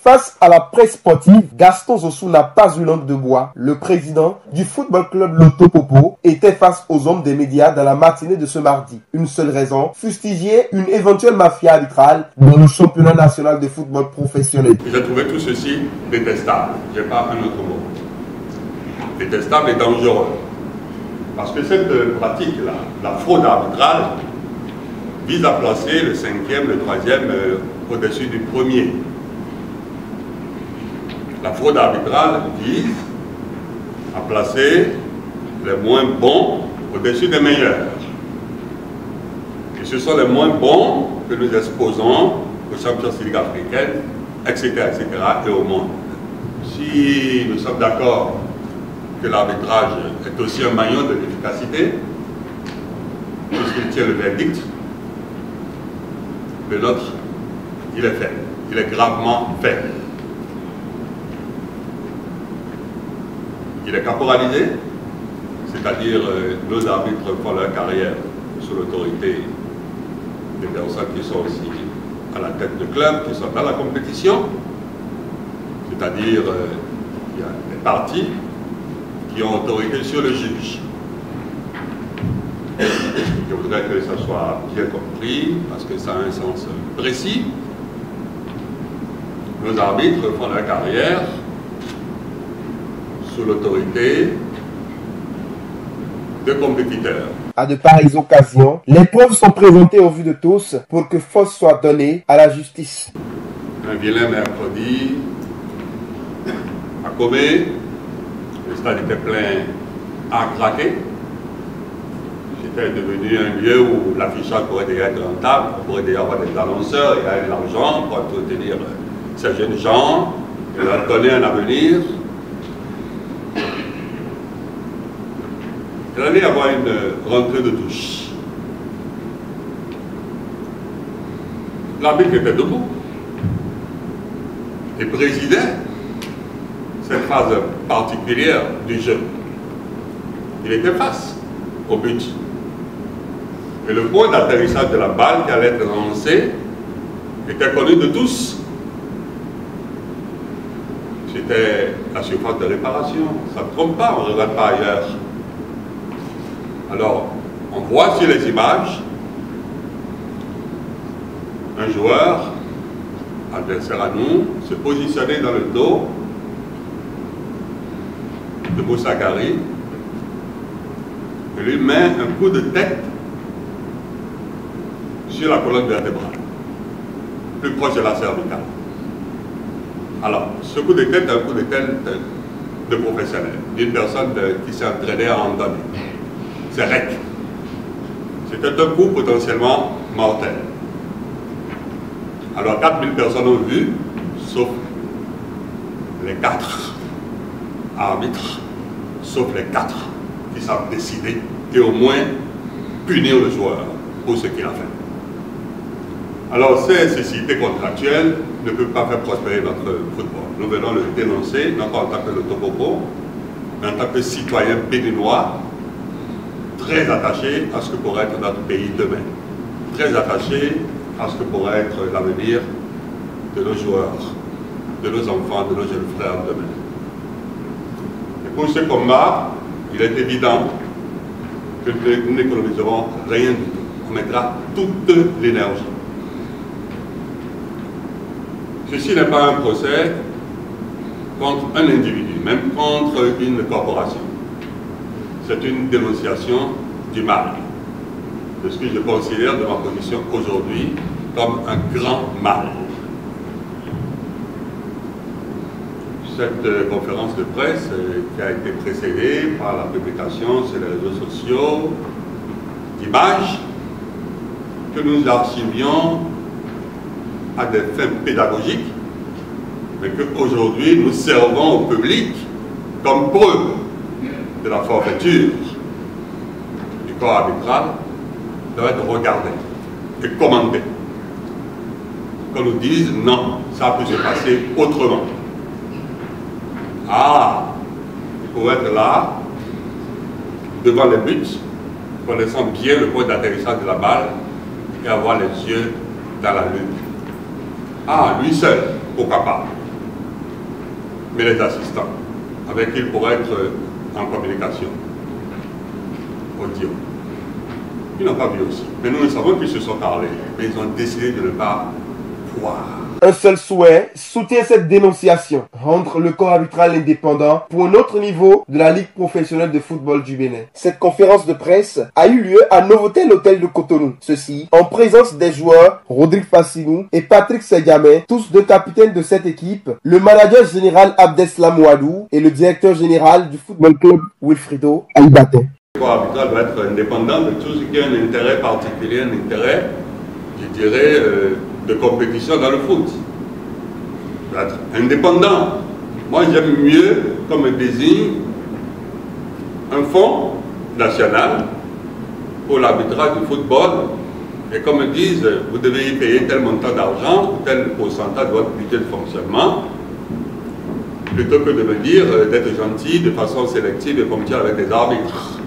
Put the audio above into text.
Face à la presse sportive, Gaston Zossou n'a pas eu langue de bois. Le président du football club Loto Popo était face aux hommes des médias dans la matinée de ce mardi. Une seule raison, fustiger une éventuelle mafia arbitrale dans le championnat national de football professionnel. J'ai trouvé tout ceci détestable. Je n'ai pas un autre mot. Détestable et dangereux. Parce que cette pratique-là, la fraude arbitrale, vise à placer le cinquième, le troisième au-dessus du premier. La fraude arbitrale vise à placer les moins bons au-dessus des meilleurs. Et ce sont les moins bons que nous exposons aux Champions League africaines, etc., etc., et au monde. Si nous sommes d'accord que l'arbitrage est aussi un maillon de l'efficacité, puisqu'il tient le verdict, le nôtre, il est fait. Il est gravement fait. Il est caporalisé, c'est-à-dire nos arbitres font leur carrière sous l'autorité des personnes qui sont aussi à la tête de club, qui sont dans la compétition, c'est-à-dire il y a des parties qui ont autorité sur le juge. Je voudrais que ça soit bien compris, parce que ça a un sens précis. Nos arbitres font leur carrière sous l'autorité de compétiteurs. À de pareilles occasions, les preuves sont présentées au vu de tous pour que force soit donnée à la justice. Un vilain mercredi à Comé, le stade était plein à craquer. C'était devenu un lieu où l'affichage pourrait déjà être rentable, on pourrait déjà avoir des annonceurs, il y a de l'argent pour entretenir ces jeunes gens, et leur donner un avenir. Il allait y avoir une rentrée de touche. L'arbitre était debout et présidait cette phase particulière du jeu. Il était face au but. Et le point d'atterrissage de la balle qui allait être lancée était connu de tous. C'était la surface de réparation. Ça ne trompe pas, on ne regarde pas ailleurs. Alors, on voit sur les images un joueur, adversaire à nous, se positionner dans le dos de Boussagari et lui met un coup de tête sur la colonne vertébrale, plus proche de la cervicale. Alors, ce coup de tête est un coup de tête de professionnel, d'une personne qui s'est entraînée à en donner. C'est REC. C'était un coup potentiellement mortel. Alors 4000 personnes ont vu, sauf les 4 arbitres, sauf les 4 qui savent décider et au moins punir le joueur pour ce qu'il a fait. Alors ces cécité contractuelle ne peuvent pas faire prospérer notre football. Nous venons le dénoncer, non pas en tant que Loto Popo, mais en tant que citoyen béninois, très attaché à ce que pourrait être notre pays demain, très attaché à ce que pourrait être l'avenir de nos joueurs, de nos enfants, de nos jeunes frères demain. Et pour ce combat, il est évident que nous n'économiserons rien du tout. On mettra toute l'énergie. Ceci n'est pas un procès contre un individu, même contre une corporation. C'est une dénonciation du mal, de ce que je considère de ma position aujourd'hui comme un grand mal. Cette conférence de presse qui a été précédée par la publication sur les réseaux sociaux d'images que nous archivions à des fins pédagogiques, mais qu'aujourd'hui nous servons au public comme preuve de la forfaiture du corps arbitral, doit être regardé et commandé. Qu'on nous dise non, ça peut se passer autrement. Ah, il faut être là, devant les buts, connaissant bien le point d'atterrissage de la balle et avoir les yeux dans la lune. Ah, lui seul, pourquoi pas. mais les assistants, avec qui il pourrait être en communication audio. Ils n'ont pas vu aussi. Mais nous savons qu'ils se sont parlé, mais ils ont décidé de ne pas voir. Un seul souhait, soutenir cette dénonciation, rendre le corps arbitral indépendant pour un autre niveau de la Ligue professionnelle de football du Bénin. Cette conférence de presse a eu lieu à Novotel, l'hôtel de Cotonou. Ceci en présence des joueurs Rodrigue Fassinou et Patrick Segamé, tous deux capitaines de cette équipe, le manager général Abdeslam Ouadou et le directeur général du football club Wilfrido Aïbaté. Le corps arbitral doit être indépendant de tout ce qui a un intérêt particulier, un intérêt, je dirais, de compétition dans le foot. Il doit être indépendant. Moi, j'aime mieux qu'on me désigne un fonds national pour l'arbitrage du football et qu'on me dise vous devez y payer tel montant d'argent ou tel pourcentage de votre budget de fonctionnement, plutôt que de me dire d'être gentil de façon sélective et ponctuelle avec des arbitres.